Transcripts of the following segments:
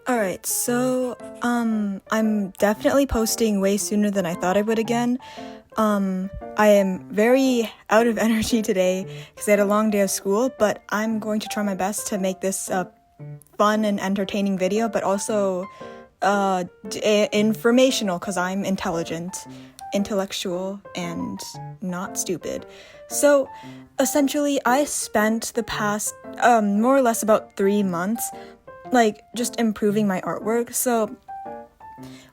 Alright, so, I'm definitely posting way sooner than I thought I would again. I am very out of energy today because I had a long day of school, but I'm going to try my best to make this a fun and entertaining video, but also, informational because I'm intellectual, and not stupid. So, essentially, I spent the past, more or less about 3 months just improving my artwork. So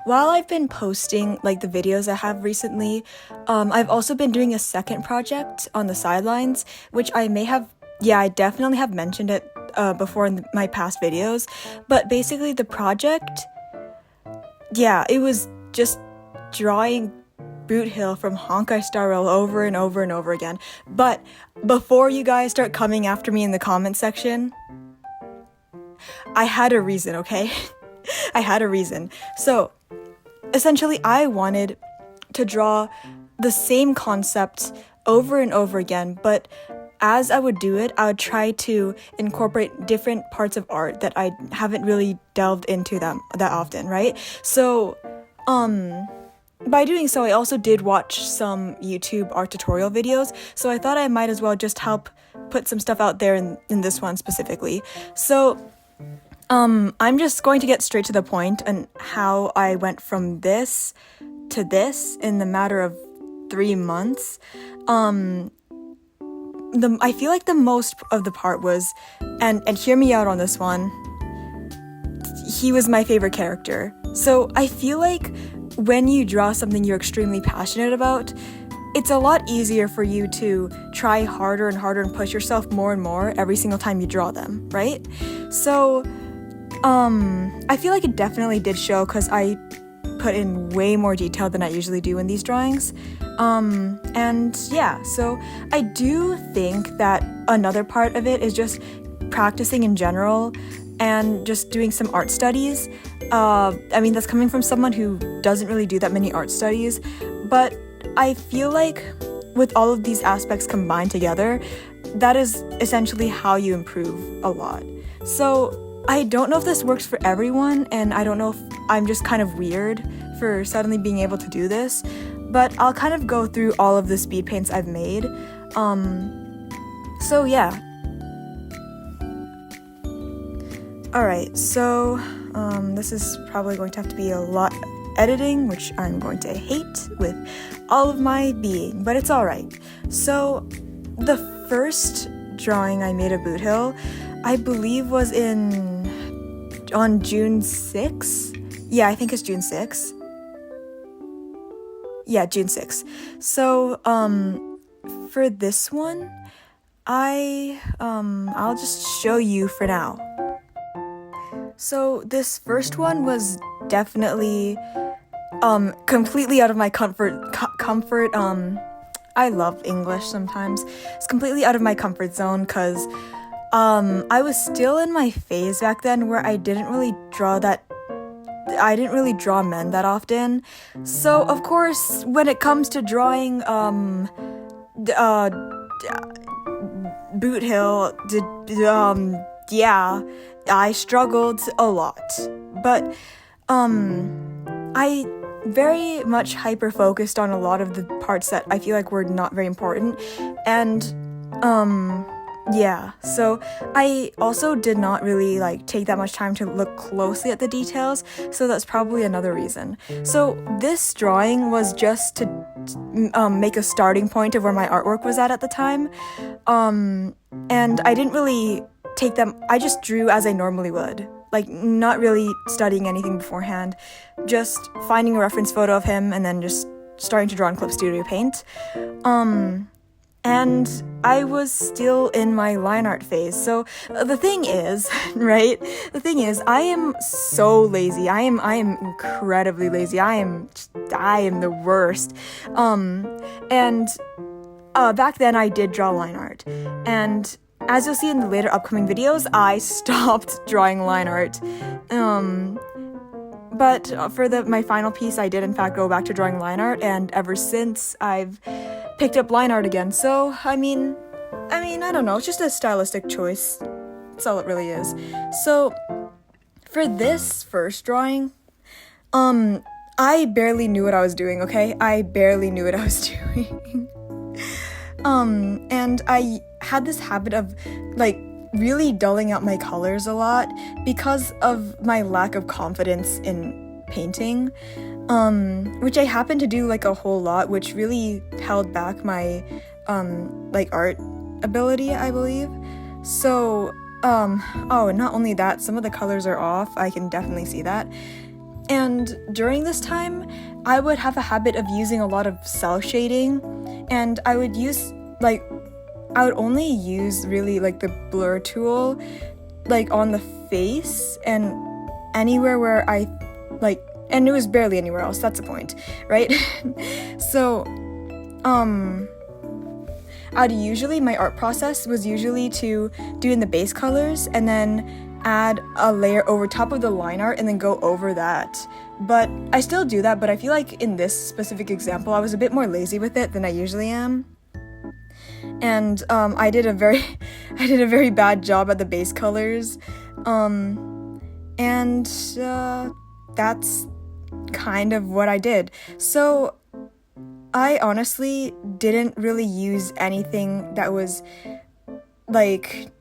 while I've been posting the videos I have recently, I've also been doing a second project on the sidelines, which I definitely have mentioned it before in my past videos. But basically the project, it was just drawing Boothill from Honkai Star Rail over and over and over again. But before you guys start coming after me in the comment section, I had a reason, okay? I had a reason. So, essentially, I wanted to draw the same concept over and over again, but as I would do it, I would try to incorporate different parts of art that I haven't really delved into them that often, right? So, by doing so, I also did watch some YouTube art tutorial videos, so I thought I might as well just help put some stuff out there in this one specifically. So, I'm just going to get straight to the point on how I went from this to this in the matter of 3 months. I feel like the most of the part was, and hear me out on this one, he was my favorite character. So I feel like when you draw something you're extremely passionate about, it's a lot easier for you to try harder and harder and push yourself more and more every single time you draw them, right? So I feel like it definitely did show because I put in way more detail than I usually do in these drawings. So I do think that another part of it is just practicing in general and just doing some art studies. That's coming from someone who doesn't really do that many art studies, but I feel like with all of these aspects combined together, that is essentially how you improve a lot. So I don't know if this works for everyone, and I don't know if I'm just kind of weird for suddenly being able to do this, but I'll kind of go through all of the speed paints I've made. Alright, so this is probably going to have to be a lot editing, which I'm going to hate with all of my being, but it's alright. So the first drawing I made of Boothill, I believe was on June 6th. Yeah, I think it's June 6th. Yeah, June 6th. So, for this one, I'll just show you for now. So, this first one was definitely, completely out of my comfort, I love English sometimes. It's completely out of my comfort zone, because I was still in my phase back then where I didn't really draw men that often. So, of course, when it comes to drawing, Boothill, I struggled a lot. But, I very much hyper-focused on a lot of the parts that I feel like were not very important. And, so I also did not really take that much time to look closely at the details, so that's probably another reason. So this drawing was just to make a starting point of where my artwork was at the time, and I didn't really take them, I just drew as I normally would, not really studying anything beforehand, just finding a reference photo of him and then just starting to draw in Clip Studio Paint. And I was still in my line art phase. So the thing is, right? The thing is, I am so lazy. I am incredibly lazy. I am the worst. Back then I did draw line art. And as you'll see in the later upcoming videos, I stopped drawing line art. But for my final piece, I did in fact go back to drawing line art, and ever since I've picked up line art again. So, I don't know, it's just a stylistic choice. That's all it really is. So, for this first drawing, I barely knew what I was doing, okay? I barely knew what I was doing. And I had this habit of, like, really dulling out my colors a lot because of my lack of confidence in painting, which I happened to do, like, a whole lot, which really held back my, like, art ability, I believe. So, not only that, some of the colors are off, I can definitely see that. And during this time, I would have a habit of using a lot of cell shading, and I would only use really, like, the blur tool, like, on the face and anywhere where I, like, and it was barely anywhere else, that's the point, right? So, my art process was usually to do in the base colors and then add a layer over top of the line art and then go over that. But I still do that, but I feel like in this specific example, I was a bit more lazy with it than I usually am. And I did a very bad job at the base colors. That's kind of what I did. So I honestly didn't really use anything that was like...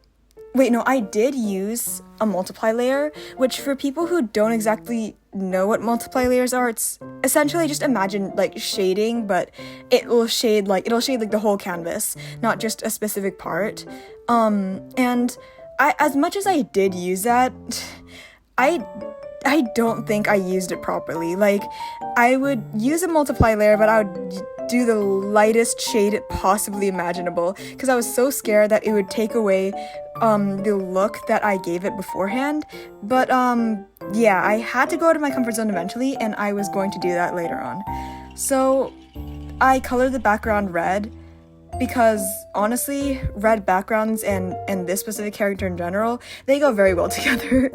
Wait, no, I did use a multiply layer, which for people who don't exactly know what multiply layers are, it's essentially just imagine, like, shading, but it'll shade the whole canvas, not just a specific part. And I, as much as I did use that, I don't think I used it properly. Like, I would use a multiply layer, but I would do the lightest shade possibly imaginable because I was so scared that it would take away the look that I gave it beforehand. But yeah, I had to go out of my comfort zone eventually, and I was going to do that later on. So I colored the background red because honestly, red backgrounds and this specific character in general, they go very well together.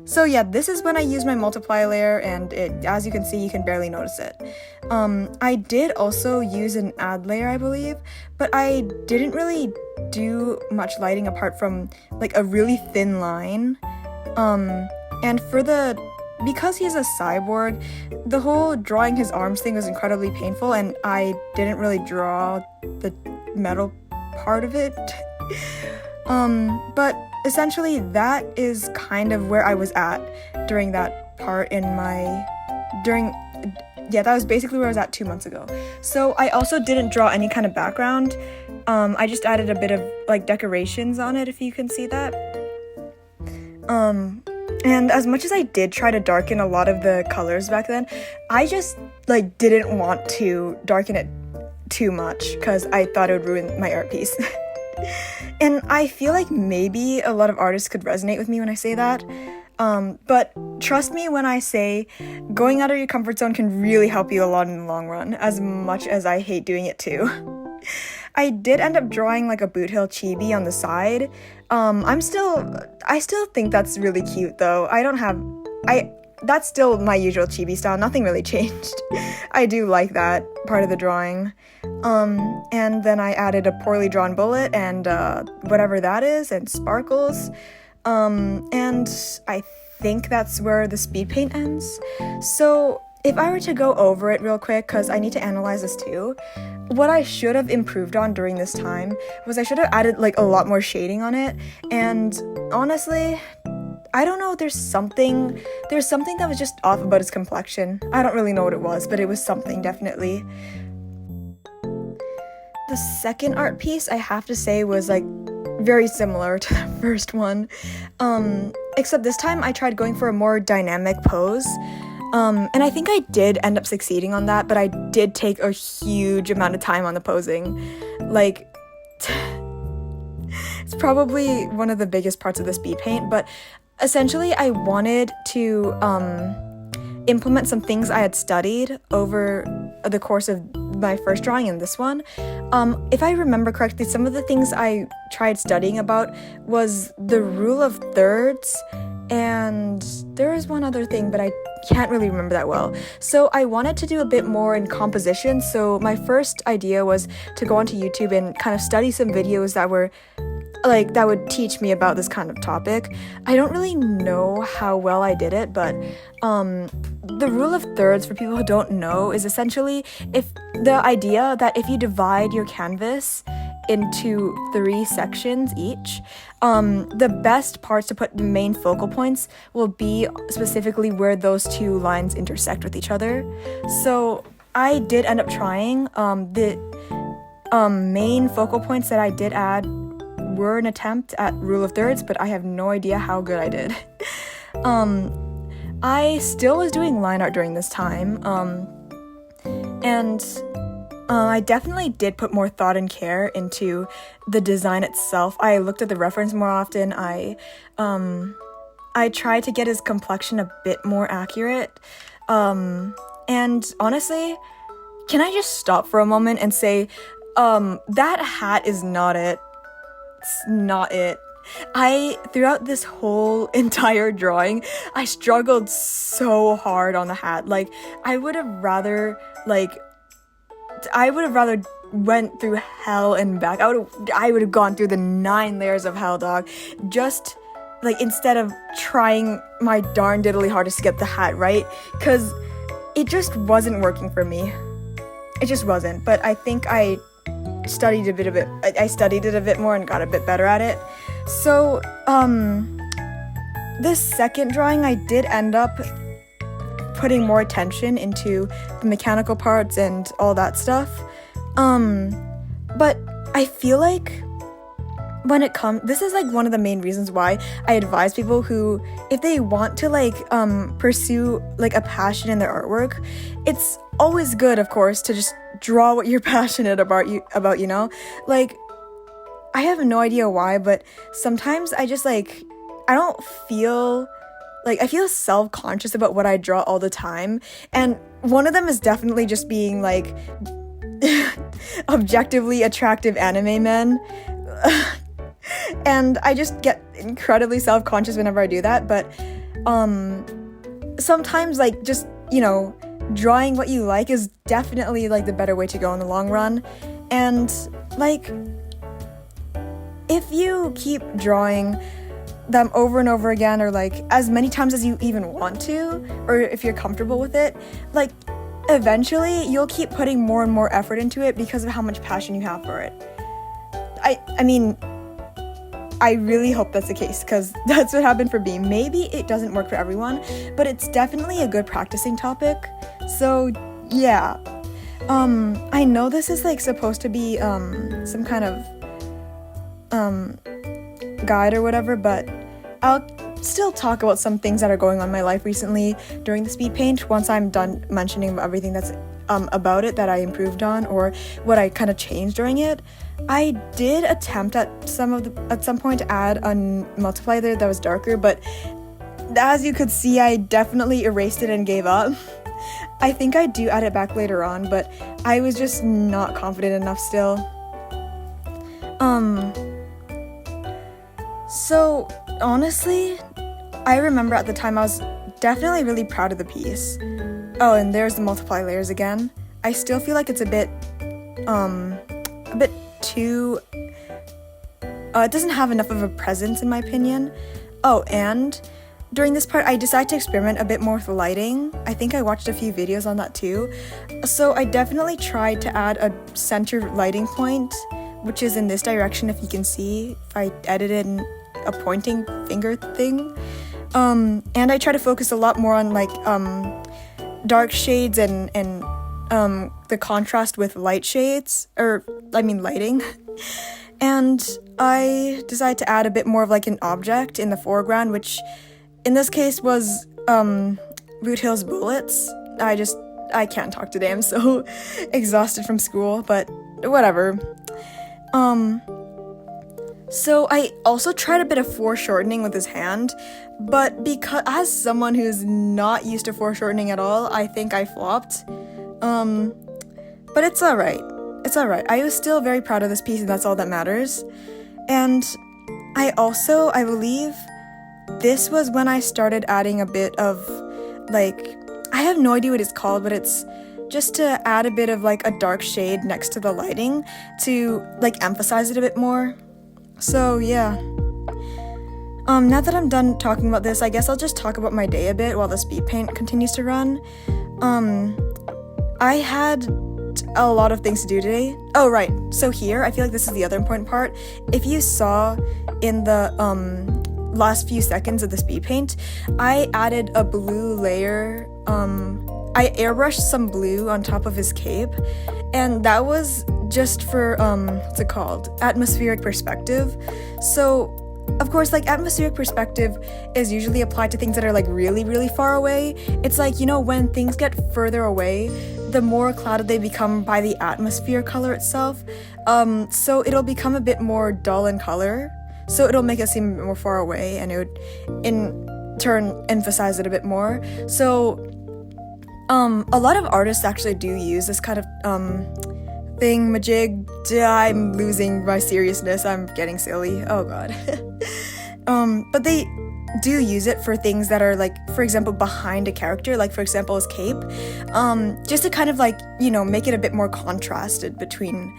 So yeah, this is when I used my multiply layer, and as you can see, you can barely notice it. I did also use an add layer, I believe, but I didn't really do much lighting apart from, like, a really thin line. And because he's a cyborg, the whole drawing his arms thing was incredibly painful, and I didn't really draw the metal part of it. But essentially, that is kind of where I was at during that part that was basically where I was at 2 months ago. So I also didn't draw any kind of background. I just added a bit of, like, decorations on it, if you can see that. And as much as I did try to darken a lot of the colors back then, I just, like, didn't want to darken it too much because I thought it would ruin my art piece. And I feel like maybe a lot of artists could resonate with me when I say that. But trust me when I say going out of your comfort zone can really help you a lot in the long run, as much as I hate doing it too. I did end up drawing, like, a Boothill chibi on the side. I still think that's really cute though. That's still my usual chibi style, nothing really changed. I do like that part of the drawing. And then I added a poorly drawn bullet and whatever that is, and sparkles. And I think that's where the speed paint ends. So if I were to go over it real quick, because I need to analyze this too, what I should have improved on during this time was I should have added, like, a lot more shading on it. And honestly, I don't know, there's something that was just off about his complexion. I don't really know what it was, but it was something, definitely. The second art piece, I have to say, was, like, very similar to the first one. Except this time I tried going for a more dynamic pose. And I think I did end up succeeding on that, but I did take a huge amount of time on the posing. Like, it's probably one of the biggest parts of the speed paint, but essentially I wanted to implement some things I had studied over the course of my first drawing and this one. If I remember correctly, some of the things I tried studying about was the rule of thirds, and there is one other thing, but I can't really remember that well. So I wanted to do a bit more in composition, so my first idea was to go onto YouTube and kind of study some videos that were like that would teach me about this kind of topic. I don't really know how well I did it, but the rule of thirds, for people who don't know, is essentially if the idea that if you divide your canvas into 3 sections each, the best parts to put the main focal points will be specifically where those 2 lines intersect with each other. So I did end up trying. The main focal points that I did add were an attempt at rule of thirds, but I have no idea how good I did. I still was doing line art during this time, and I definitely did put more thought and care into the design itself. I looked at the reference more often. I tried to get his complexion a bit more accurate. And honestly, can I just stop for a moment and say, that hat is not it. It's not it. Throughout this whole entire drawing, I struggled so hard on the hat. Like, I would have rather went through hell and back. I would have gone through the 9 layers of hell, dog. Just, like, instead of trying my darn diddly hardest to get the hat right. Because it just wasn't working for me. It just wasn't. But I think I studied it a bit more and got a bit better at it. So, this second drawing, I did end up putting more attention into the mechanical parts and all that stuff. But I feel like this is like one of the main reasons why I advise people who, if they want to pursue like a passion in their artwork, it's always good, of course, to just draw what you're passionate about, you know? Like, I have no idea why, but sometimes I just I feel self-conscious about what I draw all the time, and one of them is definitely just being like objectively attractive anime men. And I just get incredibly self-conscious whenever I do that, but sometimes just, you know, drawing what you like is definitely the better way to go in the long run. And if you keep drawing them over and over again, or as many times as you even want to, or if you're comfortable with it, eventually you'll keep putting more and more effort into it because of how much passion you have for it. I mean, I really hope that's the case, because that's what happened for me. Maybe it doesn't work for everyone, but it's definitely a good practicing topic. So yeah, I know this is supposed to be some kind of guide or whatever, but I'll still talk about some things that are going on in my life recently during the speed paint once I'm done mentioning everything that's about it that I improved on, or what I kind of changed during it. I did attempt at some point to add a multiplier there that was darker, but as you could see, I definitely erased it and gave up. I think I do add it back later on, but I was just not confident enough still. So honestly, I remember at the time I was definitely really proud of the piece. Oh, and there's the multiply layers again. I still feel like it's a bit too, it doesn't have enough of a presence in my opinion. Oh, and during this part, I decided to experiment a bit more with lighting. I think I watched a few videos on that too. So I definitely tried to add a center lighting point, which is in this direction, if you can see, if I edited in a pointing finger thing. And I try to focus a lot more on dark shades and the contrast with light shades, lighting. And I decided to add a bit more of an object in the foreground, which in this case was Boothill's bullets. I can't talk today, I'm so exhausted from school, but whatever. So I also tried a bit of foreshortening with his hand, but because as someone who's not used to foreshortening at all, I think I flopped. But it's alright. It's alright. I was still very proud of this piece, and that's all that matters. And I believe this was when I started adding a bit of, I have no idea what it's called, but it's just to add a bit of, a dark shade next to the lighting to, emphasize it a bit more. So yeah. Now that I'm done talking about this, I guess I'll just talk about my day a bit while the speed paint continues to run. I had a lot of things to do today. Oh, right. So here, I feel like this is the other important part. If you saw in the last few seconds of the speed paint, I added a blue layer. I airbrushed some blue on top of his cape, and that was just for, what's it called? Atmospheric perspective. So, of course, like, atmospheric perspective is usually applied to things that are, like, really, really far away. It's like, you know, when things get further away, the more clouded they become by the atmosphere color itself. So it'll become a bit more dull in color. So it'll make it seem a bit more far away, and it would, in turn, emphasize it a bit more. So, a lot of artists actually do use this kind of, thingamajig. I'm losing my seriousness. I'm getting silly. Oh god. But they do use it for things that are, like, for example, behind a character, like, for example, his cape, just to kind of, like, you know, make it a bit more contrasted between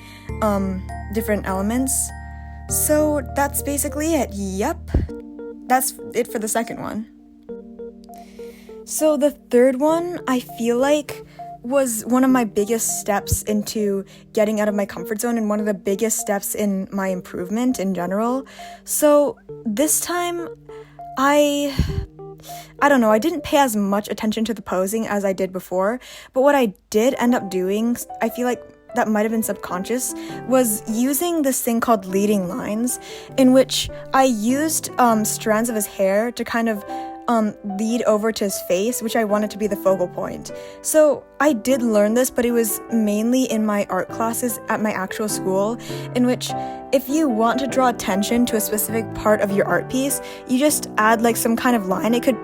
different elements. So that's basically it. Yep, that's it for the second one. So the third one, I feel like, was one of my biggest steps into getting out of my comfort zone and one of the biggest steps in my improvement in general. So this time, I don't know, I didn't pay as much attention to the posing as I did before, but what I did end up doing, I feel like that might have been subconscious, was using this thing called leading lines, in which I used strands of his hair to kind of lead over to his face, which I wanted to be the focal point. So I did learn this, but it was mainly in my art classes at my actual school, in which if you want to draw attention to a specific part of your art piece, you just add like some kind of line. It could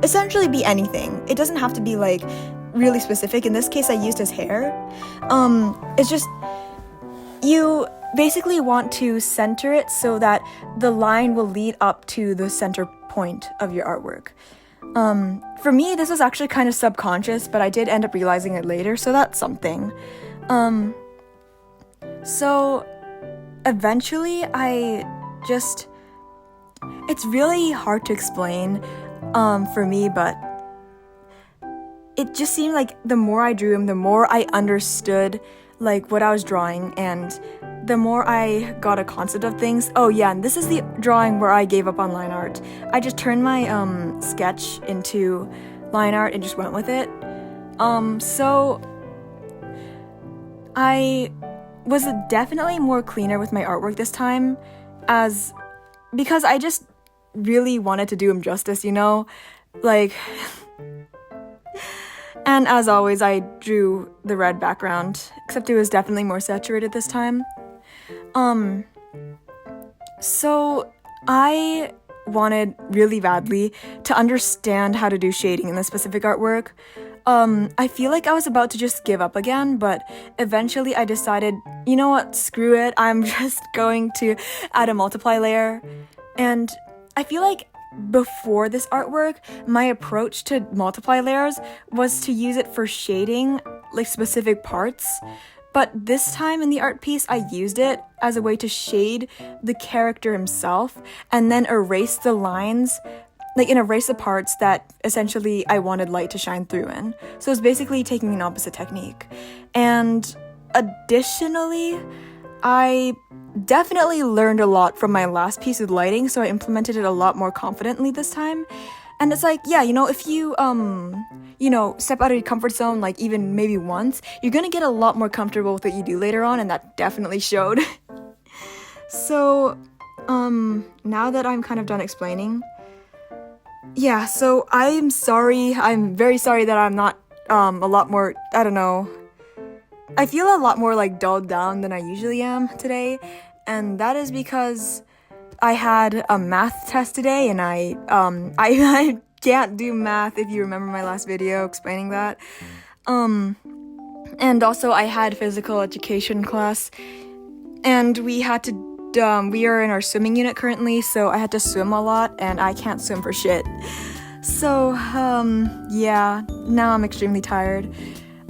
essentially be anything. It doesn't have to be like really specific. In this case, I used his hair. It's just, you basically want to center it so that the line will lead up to the center point of your artwork. For me, this was actually kind of subconscious, but I did end up realizing it later, so that's something. So eventually it's really hard to explain for me, but it just seemed like the more I drew him, the more I understood like what I was drawing, and the more I got a concept of things. Oh yeah, and this is the drawing where I gave up on line art. I just turned my sketch into line art and just went with it. So I was definitely more cleaner with my artwork this time, because I just really wanted to do him justice, you know? Like, and as always, I drew the red background, except it was definitely more saturated this time. So I wanted really badly to understand how to do shading in this specific artwork. I feel like I was about to just give up again, but eventually I decided, you know what, screw it, I'm just going to add a multiply layer. And I feel like before this artwork, my approach to multiply layers was to use it for shading, like specific parts. But this time in the art piece, I used it as a way to shade the character himself and then erase the lines, erase the parts that essentially I wanted light to shine through in. So it's basically taking an opposite technique. And additionally, I definitely learned a lot from my last piece with lighting, so I implemented it a lot more confidently this time. And it's like, yeah, you know, if you, step out of your comfort zone, like even maybe once, you're gonna get a lot more comfortable with what you do later on, and that definitely showed. So, now that I'm kind of done explaining, yeah, so I'm very sorry that I'm not, a lot more, I don't know, I feel a lot more like dulled down than I usually am today, and that is because I had a math test today, and I can't do math if you remember my last video explaining that. And also I had physical education class, and we are in our swimming unit currently, so I had to swim a lot, and I can't swim for shit. So, yeah, now I'm extremely tired.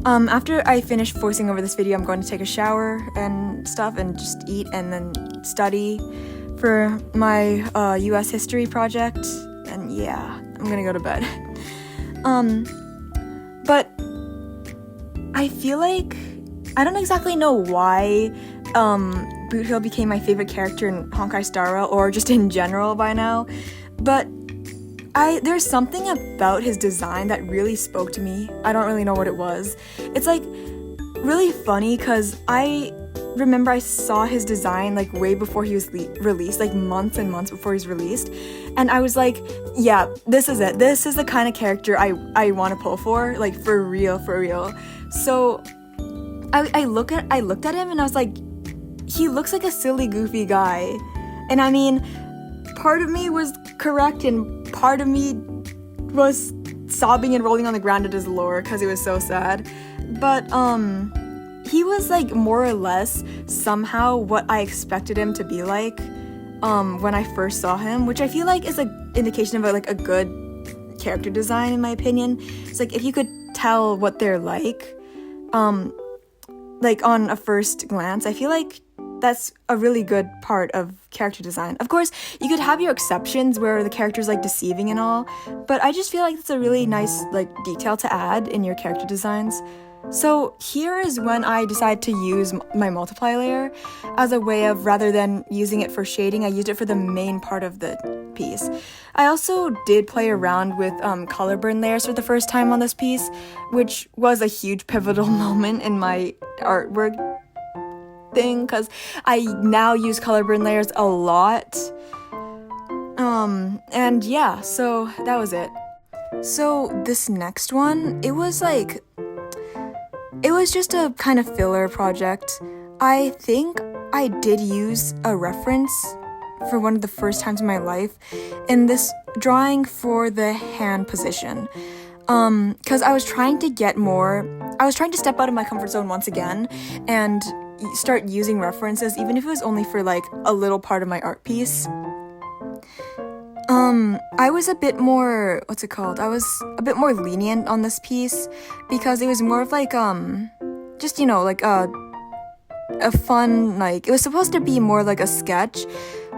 After I finish voicing over this video, I'm going to take a shower and stuff and just eat and then study. for my US history project, and yeah, I'm gonna go to bed. But I feel like I don't exactly know why Boothill became my favorite character in Honkai Star Rail, or just in general by now, but there's something about his design that really spoke to me. I don't really know what it was. It's like really funny because I remember I saw his design like way before he was released, like months and months before he's released, and I was like, yeah, this is it. This is the kind of character I want to pull for, like for real. So I looked at him and I was like, he looks like a silly, goofy guy. And I mean, part of me was correct and part of me was sobbing and rolling on the ground at his lore because it was so sad. But he was like more or less somehow what I expected him to be like when I first saw him, which I feel like is an indication of a good character design in my opinion. It's like if you could tell what they're like on a first glance, I feel like that's a really good part of character design. Of course, you could have your exceptions where the character's like deceiving and all, but I just feel like it's a really nice like detail to add in your character designs. So here is when I decided to use my multiply layer as a way of, rather than using it for shading, I used it for the main part of the piece. I also did play around with color burn layers for the first time on this piece, which was a huge pivotal moment in my artwork thing, because I now use color burn layers a lot. And yeah, so that was it. So this next one, it was just a kind of filler project. I think I did use a reference for one of the first times in my life in this drawing for the hand position. Because I was trying to step out of my comfort zone once again and start using references, even if it was only for like a little part of my art piece. I was a bit more, I was a bit more lenient on this piece because it was more of like, just, like a fun, like, it was supposed to be more like a sketch,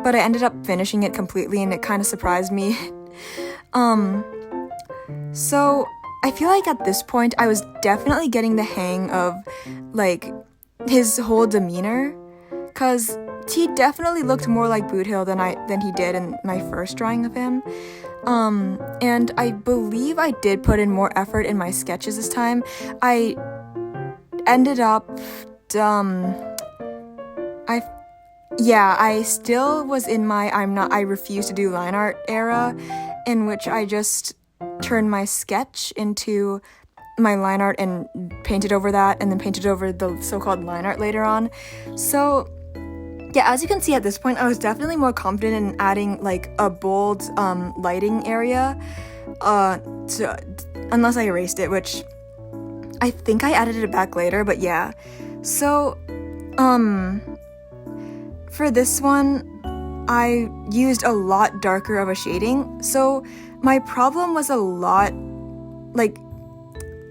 but I ended up finishing it completely and it kind of surprised me. So I feel like at this point I was definitely getting the hang of like his whole demeanor, because he definitely looked more like Boothill than he did in my first drawing of him. And I believe I did put in more effort in my sketches this time. I ended up, I still was in my I refuse to do line art era, in which I just turned my sketch into my line art and painted over that, and then painted over the so-called line art later on. So yeah, as you can see at this point, I was definitely more confident in adding like a bold lighting area, unless I erased it, which I think I added it back later, but yeah. So for this one, I used a lot darker of a shading. So my problem was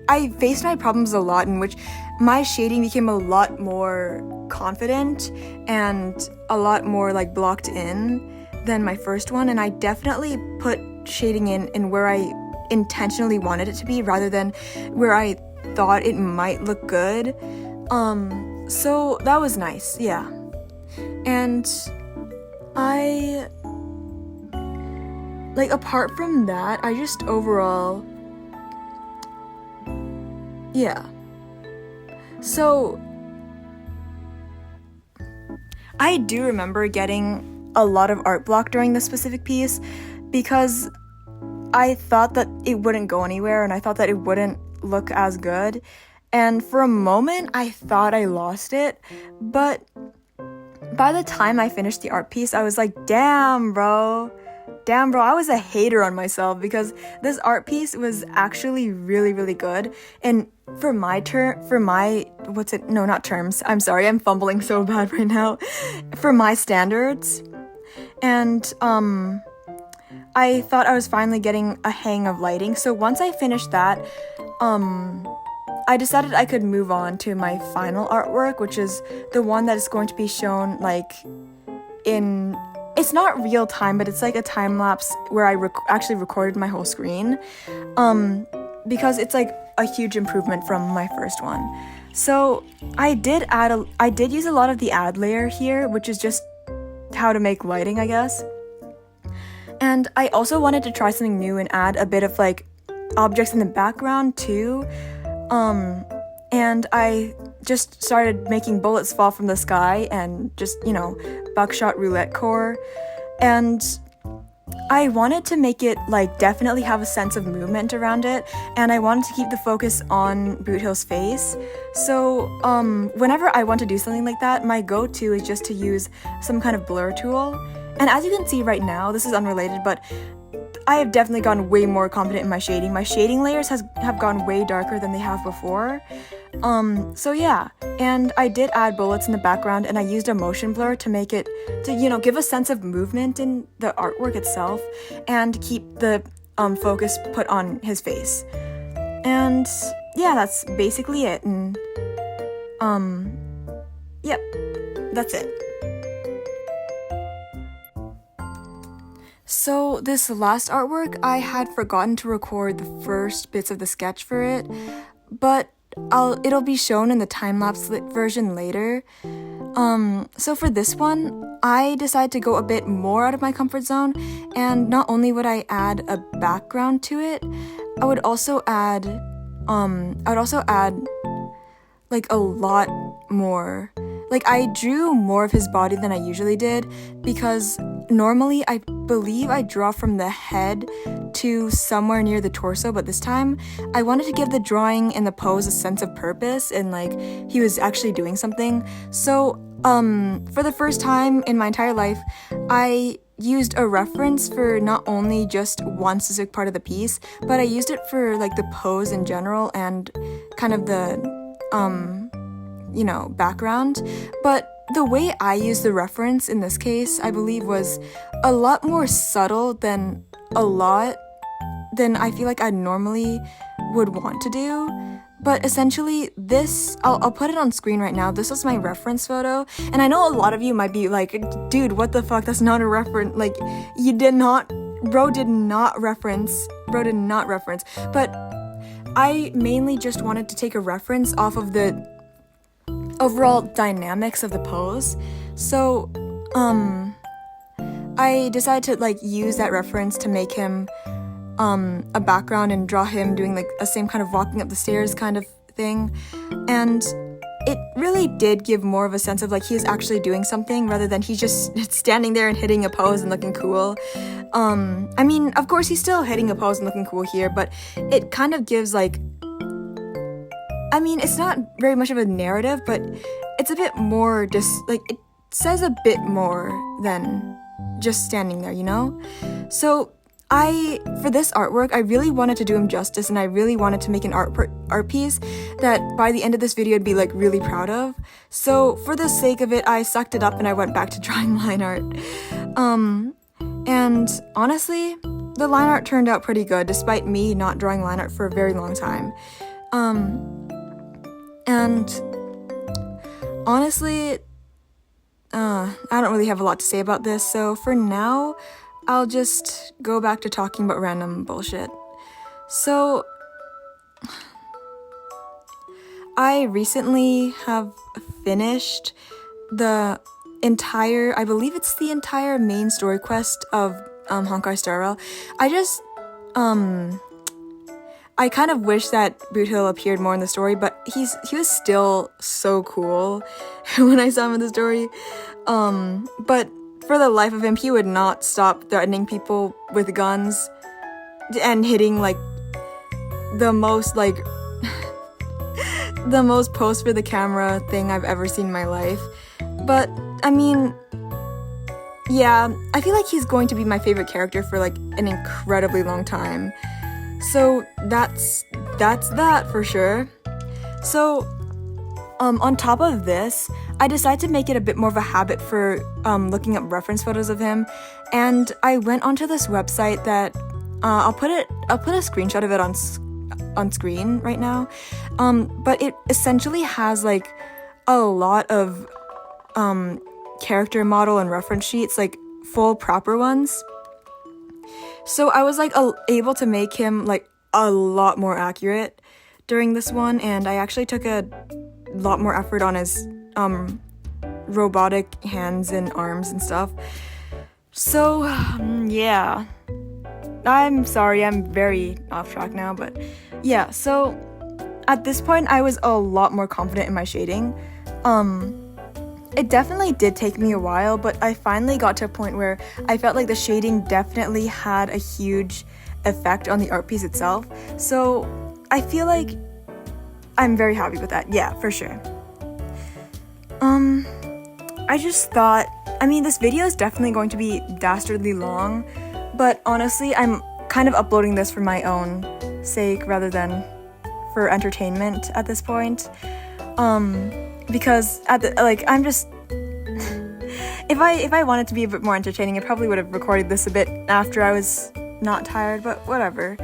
I faced my problems a lot, in which my shading became a lot more confident and a lot more like blocked in than my first one, and I definitely put shading in where I intentionally wanted it to be rather than where I thought it might look good. So that was nice, yeah. And I apart from that, I just overall, yeah. So I do remember getting a lot of art block during this specific piece because I thought that it wouldn't go anywhere and I thought that it wouldn't look as good. And for a moment, I thought I lost it. But by the time I finished the art piece, I was like, damn, bro, I was a hater on myself because this art piece was actually really, really good. And for my terms. I'm sorry, I'm fumbling so bad right now. For my standards. And, I thought I was finally getting a hang of lighting. So once I finished that, I decided I could move on to my final artwork, which is the one that is going to be shown like in it's not real time, but it's like a time lapse where I actually recorded my whole screen, because it's like a huge improvement from my first one. So I did use a lot of the add layer here, which is just how to make lighting, I guess. And I also wanted to try something new and add a bit of like objects in the background too. And I just started making bullets fall from the sky and just, buckshot roulette core. And I wanted to make it like definitely have a sense of movement around it, and I wanted to keep the focus on Boothill's face. So whenever I want to do something like that, my go-to is just to use some kind of blur tool. And as you can see right now, this is unrelated, but I have definitely gotten way more confident in my shading. My shading layers have gone way darker than they have before. So yeah, and I did add bullets in the background, and I used a motion blur to make it, to, give a sense of movement in the artwork itself, and keep the focus put on his face. And yeah, that's basically it, and yep, that's it. So this last artwork, I had forgotten to record the first bits of the sketch for it, but it'll be shown in the time-lapse version later. So for this one, I decided to go a bit more out of my comfort zone, and not only would I add a background to it, I would also add like a lot more. Like, I drew more of his body than I usually did, because normally I believe I draw from the head to somewhere near the torso, but this time I wanted to give the drawing and the pose a sense of purpose, and like he was actually doing something. So for the first time in my entire life, I used a reference for not only just one specific part of the piece, but I used it for like the pose in general and kind of the background. But the way I used the reference in this case, I believe, was a lot more subtle than I feel like I normally would want to do. But essentially, this, I'll put it on screen right now. This was my reference photo, and I know a lot of you might be like, dude, what the fuck, that's not a reference, like, bro did not reference, but I mainly just wanted to take a reference off of the overall dynamics of the pose. So I decided to like use that reference to make him a background and draw him doing like a same kind of walking up the stairs kind of thing, and it really did give more of a sense of like he's actually doing something rather than he's just standing there and hitting a pose and looking cool. I mean, of course he's still hitting a pose and looking cool here, but it kind of gives like, I mean, it's not very much of a narrative, but it's a bit more just, like, it says a bit more than just standing there, So for this artwork, I really wanted to do him justice, and I really wanted to make an art piece that by the end of this video I'd be, like, really proud of. So for the sake of it, I sucked it up and I went back to drawing line art. And honestly, the line art turned out pretty good, despite me not drawing line art for a very long time. And honestly, I don't really have a lot to say about this, so for now, I'll just go back to talking about random bullshit. So, I recently have finished I believe it's the entire main story quest of Honkai Star Rail. I kind of wish that Boothill appeared more in the story, but he was still so cool when I saw him in the story. But for the life of him, he would not stop threatening people with guns and hitting like the most pose for the camera thing I've ever seen in my life. But I mean, yeah, I feel like he's going to be my favorite character for like an incredibly long time. So that's that for sure. So on top of this, I decided to make it a bit more of a habit for looking up reference photos of him, and I went onto this website that I'll put a screenshot of it on screen right now. But it essentially has like a lot of character model and reference sheets, like full proper ones. So I was like able to make him like a lot more accurate during this one, and I actually took a lot more effort on his robotic hands and arms and stuff. So yeah, I'm sorry, I'm very off track now, but yeah, so at this point I was a lot more confident in my shading. It definitely did take me a while, but I finally got to a point where I felt like the shading definitely had a huge effect on the art piece itself. So I feel like I'm very happy with that. Yeah, for sure. I just thought, I mean, this video is definitely going to be dastardly long, but honestly, I'm kind of uploading this for my own sake rather than for entertainment at this point. Because I'm just if I wanted to be a bit more entertaining, I probably would have recorded this a bit after I was not tired, but whatever.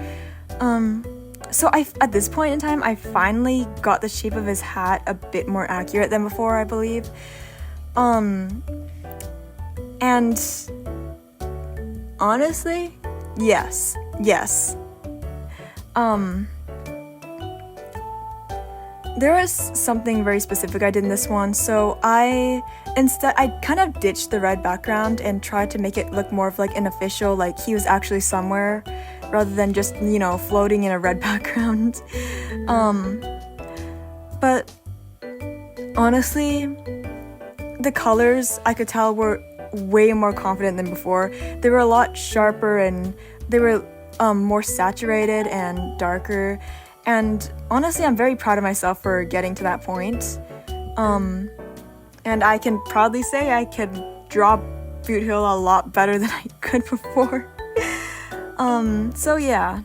So at this point in time, I finally got the shape of his hat a bit more accurate than before, I believe. And honestly, yes. There was something very specific I did in this one, so I kind of ditched the red background and tried to make it look more of like an official, like he was actually somewhere, rather than just, floating in a red background. But honestly, the colors I could tell were way more confident than before. They were a lot sharper and they were more saturated and darker. And honestly, I'm very proud of myself for getting to that point. And I can proudly say I could draw Boothill a lot better than I could before. So yeah.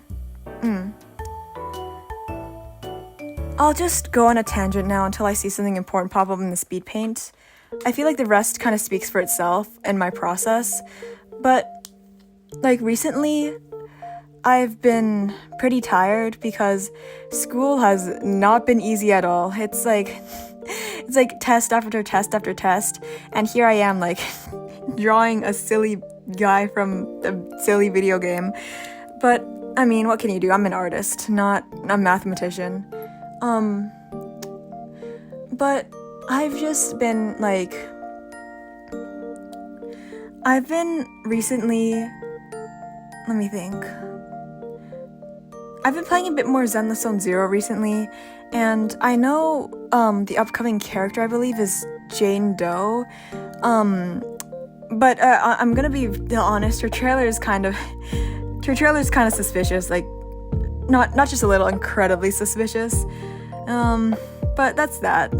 I'll just go on a tangent now until I see something important pop up in the speed paint. I feel like the rest kind of speaks for itself in my process. But like recently, I've been pretty tired because school has not been easy at all. It's like test after test after test, and here I am like drawing a silly guy from a silly video game. But I mean, what can you do? I'm an artist, not a mathematician. But I've just been like, let me think. I've been playing a bit more Zenless Zero recently, and I know the upcoming character, I believe, is Jane Doe. But I'm gonna be honest, her trailer is kind of suspicious, like not just a little, incredibly suspicious. But that's that,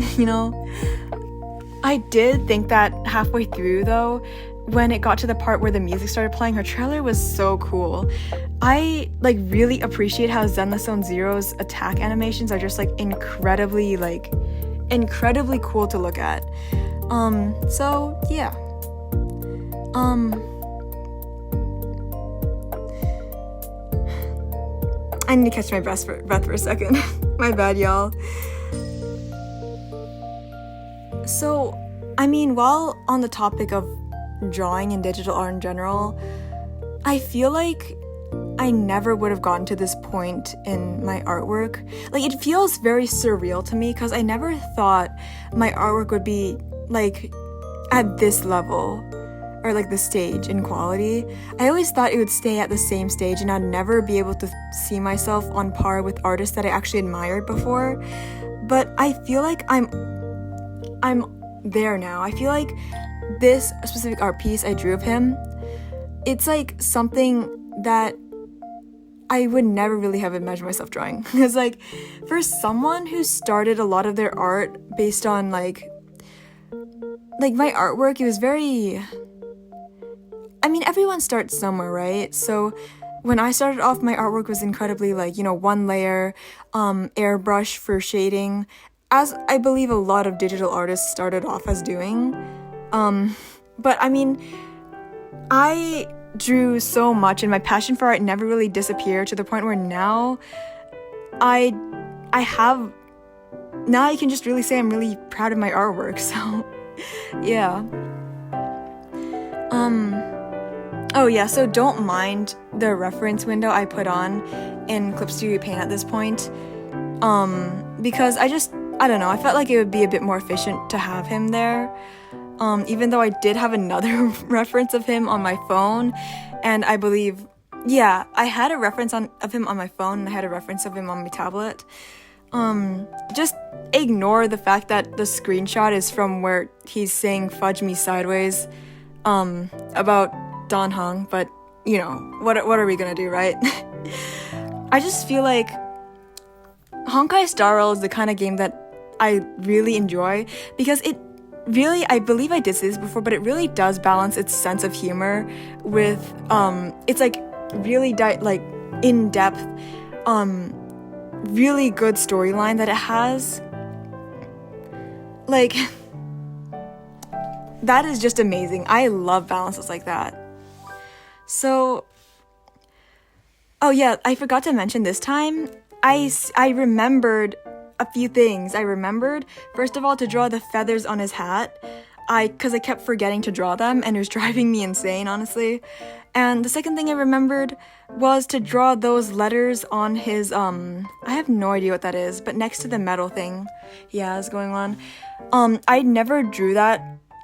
I did think that halfway through, though, when it got to the part where the music started playing, her trailer was so cool. I really appreciate how Zenless Zero's attack animations are just incredibly cool to look at. So yeah. I need to catch my breath for a second. My bad, y'all. So, I mean, while on the topic of drawing and digital art in general, I feel like I never would have gotten to this point in my artwork. It feels very surreal to me because I never thought my artwork would be at this level, or the stage in quality. I always thought it would stay at the same stage and I'd never be able to see myself on par with artists that I actually admired before. But I feel like I'm there now. I feel like this specific art piece I drew of him, it's something that I would never really have imagined myself drawing. Because for someone who started a lot of their art based on my artwork, it was very, I mean, everyone starts somewhere, right? So when I started off, my artwork was incredibly one layer, airbrush for shading, as I believe a lot of digital artists started off as doing. But I mean, I drew so much and my passion for art never really disappeared to the point where now I can just really say I'm really proud of my artwork. So yeah. Oh yeah, so don't mind the reference window I put on in Clip Studio Paint at this point. Because I don't know, I felt like it would be a bit more efficient to have him there. Even though I did have another reference of him on my phone, and I believe, yeah, I had a reference of him on my phone, and I had a reference of him on my tablet. Just ignore the fact that the screenshot is from where he's saying "fudge me sideways," about Don Hung, but, you know, what are we gonna do, right? I just feel like Honkai Star Rail is the kind of game that I really enjoy, because it really, I believe I did say this before, but it really does balance its sense of humor with, it's like really in-depth, really good storyline that it has. Like, that is just amazing. I love balances like that. So, oh yeah, I forgot to mention this time, I remembered a few things. I remembered, first of all, to draw the feathers on his hat, because I kept forgetting to draw them, and it was driving me insane, honestly. And the second thing I remembered was to draw those letters on his, I have no idea what that is, but next to the metal thing he has going on. I never drew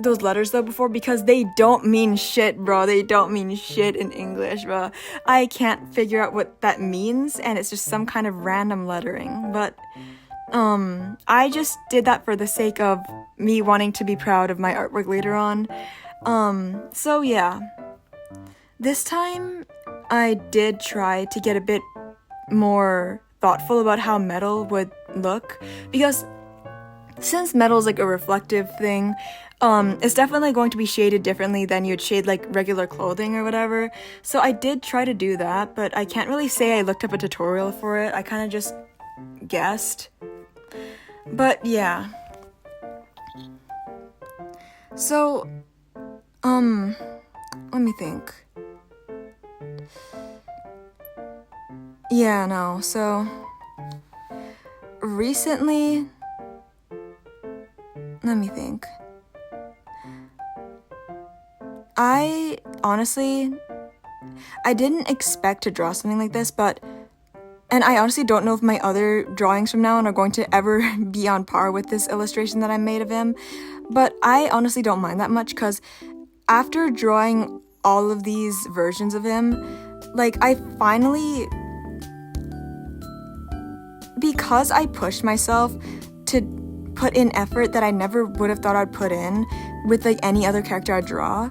those letters though before, because they don't mean shit, bro. They don't mean shit in English, bro. I can't figure out what that means, and it's just some kind of random lettering, but I just did that for the sake of me wanting to be proud of my artwork later on. So yeah. This time, I did try to get a bit more thoughtful about how metal would look, because since metal is like a reflective thing, it's definitely going to be shaded differently than you'd shade like regular clothing or whatever. So I did try to do that, but I can't really say I looked up a tutorial for it. I kind of just guessed. But yeah. So, let me think. Yeah, no, so recently, let me think. I didn't expect to draw something like this, and I honestly don't know if my other drawings from now on are going to ever be on par with this illustration that I made of him, but I honestly don't mind that much, because after drawing all of these versions of him, like, I finally, because I pushed myself to put in effort that I never would have thought I'd put in with like any other character I draw,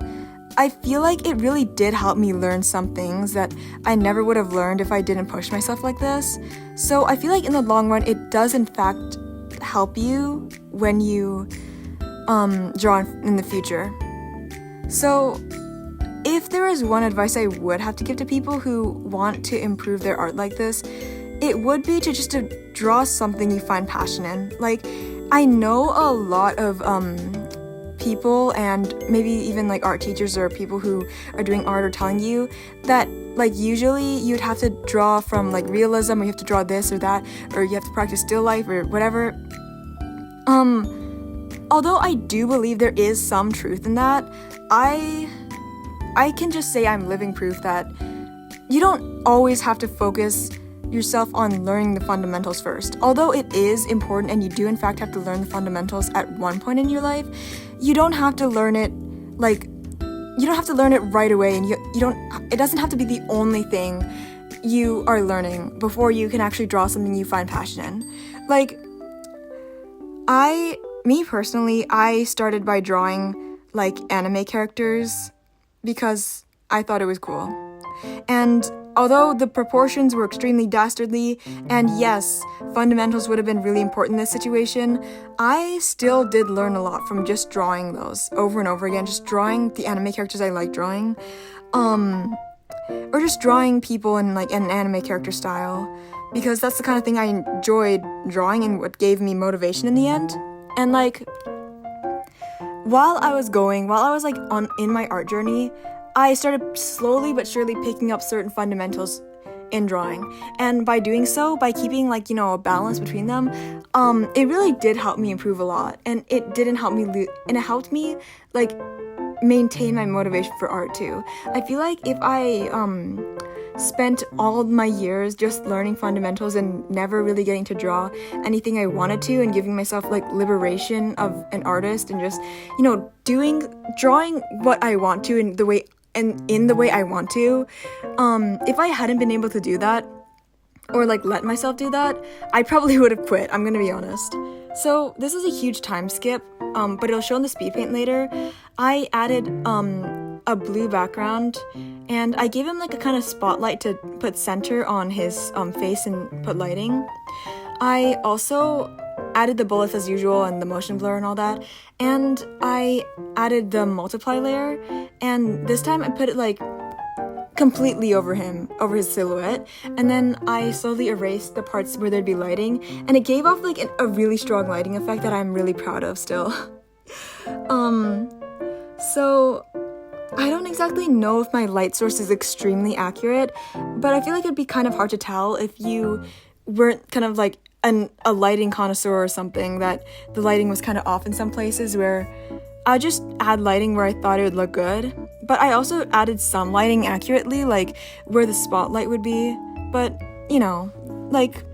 I feel like it really did help me learn some things that I never would have learned if I didn't push myself like this. So I feel like in the long run, it does in fact help you when you draw in the future. So if there is one advice I would have to give to people who want to improve their art like this, it would be to just to draw something you find passion in. Like, I know a lot of people, and maybe even like art teachers or people who are doing art are telling you that like usually you'd have to draw from like realism, or you have to draw this or that, or you have to practice still life or whatever. Although I do believe there is some truth in that, I can just say I'm living proof that you don't always have to focus yourself on learning the fundamentals first. Although it is important, and you do in fact have to learn the fundamentals at one point in your life, you don't have to learn it right away, and it doesn't have to be the only thing you are learning before you can actually draw something you find passion in. Like, me personally, I started by drawing like anime characters because I thought it was cool. And although the proportions were extremely dastardly, and yes, fundamentals would have been really important in this situation, I still did learn a lot from just drawing those over and over again, just drawing the anime characters I like drawing, or just drawing people in like an anime character style, because that's the kind of thing I enjoyed drawing and what gave me motivation in the end. And like, while I was like in my art journey, I started slowly but surely picking up certain fundamentals in drawing, and by doing so, by keeping like, a balance between them, it really did help me improve a lot, and it didn't help me and it helped me like maintain my motivation for art too. I feel like if I spent all my years just learning fundamentals and never really getting to draw anything I wanted to, and giving myself like liberation of an artist, and just, you know, drawing what I want to in the way I want to, if I hadn't been able to do that, or like let myself do that, I probably would have quit, I'm gonna be honest. So this is a huge time skip, but it'll show in the speed paint later. I added a blue background, and I gave him like a kind of spotlight to put center on his face and put lighting. I also added the bullets as usual and the motion blur and all that, and I added the multiply layer, and this time I put it like completely over his silhouette, and then I slowly erased the parts where there'd be lighting, and it gave off like a really strong lighting effect that I'm really proud of still. So I don't exactly know if my light source is extremely accurate, but I feel like it'd be kind of hard to tell if you weren't kind of like a lighting connoisseur or something, that the lighting was kind of off in some places where I just add lighting where I thought it would look good. But I also added some lighting accurately, like where the spotlight would be. But, you know, like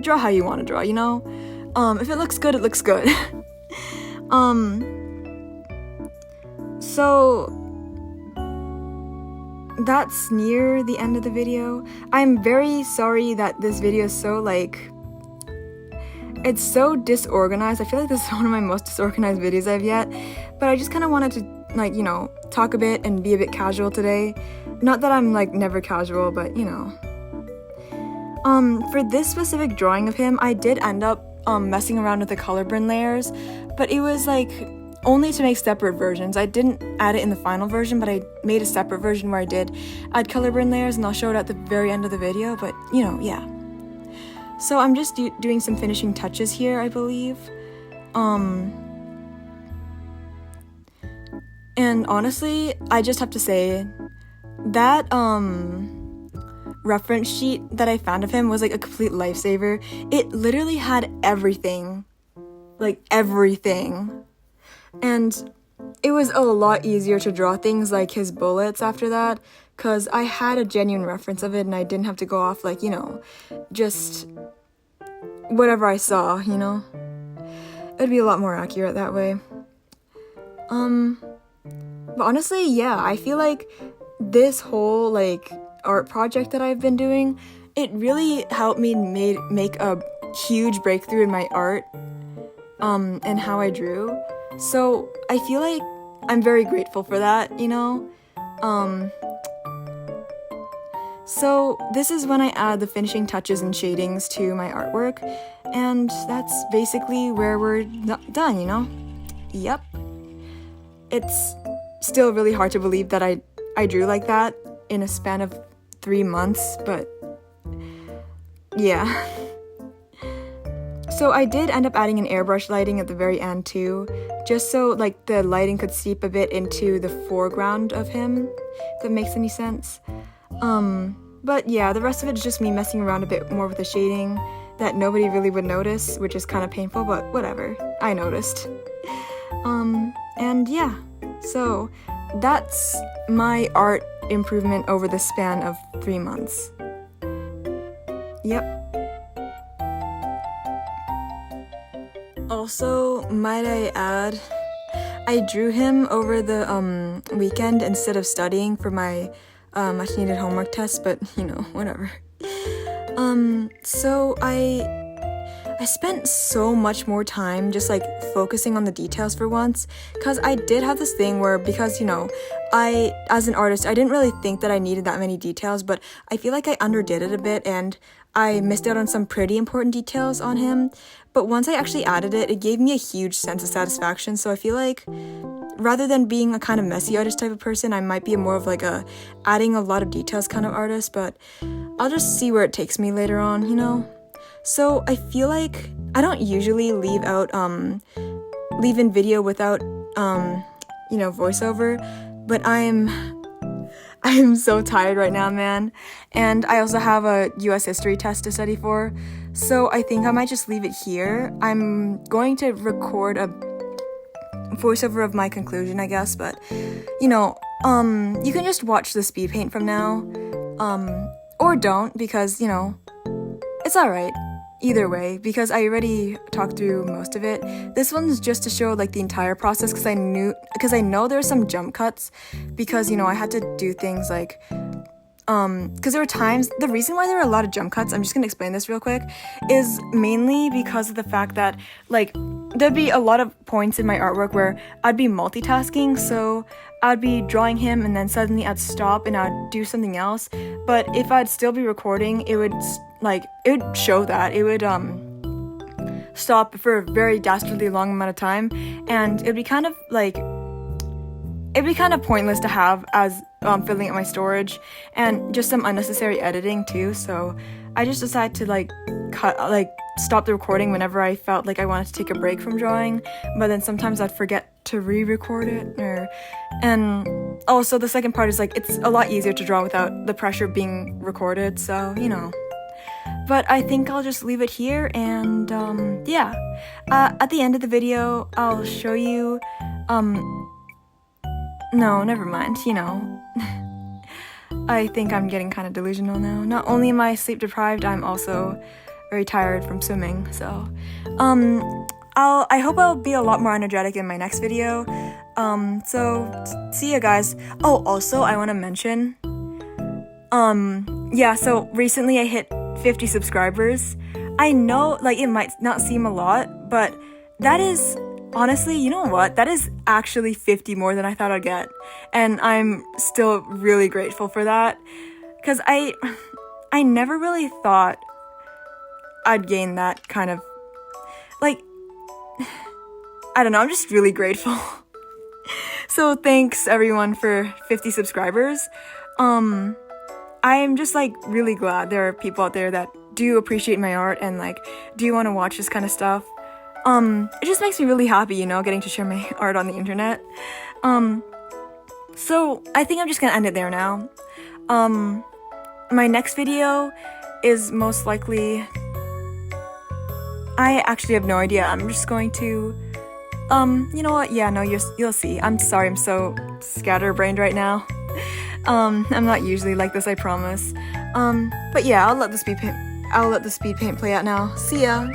draw how you want to draw, you know? If it looks good, it looks good. So that's near the end of the video. I'm very sorry that this video is so it's so disorganized. I feel like this is one of my most disorganized videos I've yet, but I just kind of wanted to talk a bit and be a bit casual today. Not that I'm never casual, but for this specific drawing of him, I did end up messing around with the color burn layers, but it was only to make separate versions. I didn't add it in the final version, but I made a separate version where I did add color burn layers, and I'll show it at the very end of the video, but yeah. So I'm just doing some finishing touches here, I believe. And honestly, I just have to say that reference sheet that I found of him was a complete lifesaver. It literally had everything. Everything. And it was a lot easier to draw things like his bullets after that, because I had a genuine reference of it and I didn't have to go off just whatever I saw, It'd be a lot more accurate that way. But honestly, yeah, I feel like this whole art project that I've been doing, it really helped me make a huge breakthrough in my art and how I drew. So I feel like I'm very grateful for that, So this is when I add the finishing touches and shadings to my artwork, and that's basically where we're done, Yep. It's still really hard to believe that I drew like that in a span of 3 months, but yeah. So I did end up adding an airbrush lighting at the very end too, just so the lighting could seep a bit into the foreground of him, if that makes any sense. But yeah, the rest of it is just me messing around a bit more with the shading that nobody really would notice, which is kind of painful, but whatever, I noticed. And yeah, so that's my art improvement over the span of 3 months. Yep. Also, might I add, I drew him over the weekend instead of studying for my much needed homework test, but whatever. So I spent so much more time just focusing on the details for once, because I did have this thing where, because I, as an artist, I didn't really think that I needed that many details, but I feel like I underdid it a bit and I missed out on some pretty important details on him. But once I actually added it, it gave me a huge sense of satisfaction. So I feel like rather than being a kind of messy artist type of person, I might be more of a adding a lot of details kind of artist, but I'll just see where it takes me later on, So I feel like I don't usually leave in video without voiceover, but I'm so tired right now, man. And I also have a US history test to study for, so I think I might just leave it here. I'm going to record voiceover of my conclusion, I guess, but, you know, you can just watch the speed paint from now, or don't, because, you know, it's alright either way, because I already talked through most of it. This one's just to show, like, the entire process, because I know there's some jump cuts, because, you know, I had to do things like, because there were times, the reason why there were a lot of jump cuts, I'm just gonna explain this real quick, is mainly because of the fact that, like, there'd be a lot of points in my artwork where I'd be multitasking, so I'd be drawing him and then suddenly I'd stop and I'd do something else, but if I'd still be recording, it would show that, it would, stop for a very dastardly long amount of time, and it'd be kind of pointless to have as filling up my storage, and just some unnecessary editing too, so I just decided to stop the recording whenever I felt like I wanted to take a break from drawing, but then sometimes I'd forget to re-record it, and also the second part is, like, it's a lot easier to draw without the pressure of being recorded, so, you know. But I think I'll just leave it here, and, yeah. At the end of the video, I'll show you, no, never mind, you know. I think I'm getting kind of delusional now. Not only am I sleep deprived, I'm also very tired from swimming, so, I hope I'll be a lot more energetic in my next video, so, see ya, guys. Oh, also, I want to mention, yeah, so recently I hit 50 subscribers. I know, like, it might not seem a lot, but that is, honestly, you know what? That is actually 50 more than I thought I'd get, and I'm still really grateful for that, because I never really thought I'd gain that kind of, like, I don't know, I'm just really grateful. So thanks everyone for 50 subscribers. I'm just, like, really glad there are people out there that do appreciate my art and, like, do want to watch this kind of stuff. It just makes me really happy, you know, getting to share my art on the internet. So I think I'm just gonna end it there now. My next video is most likely, I actually have no idea. I'm just going to, you know what? Yeah, no, you'll see. I'm sorry, I'm so scatterbrained right now. I'm not usually like this, I promise. But yeah, I'll let the speed paint play out now. See ya!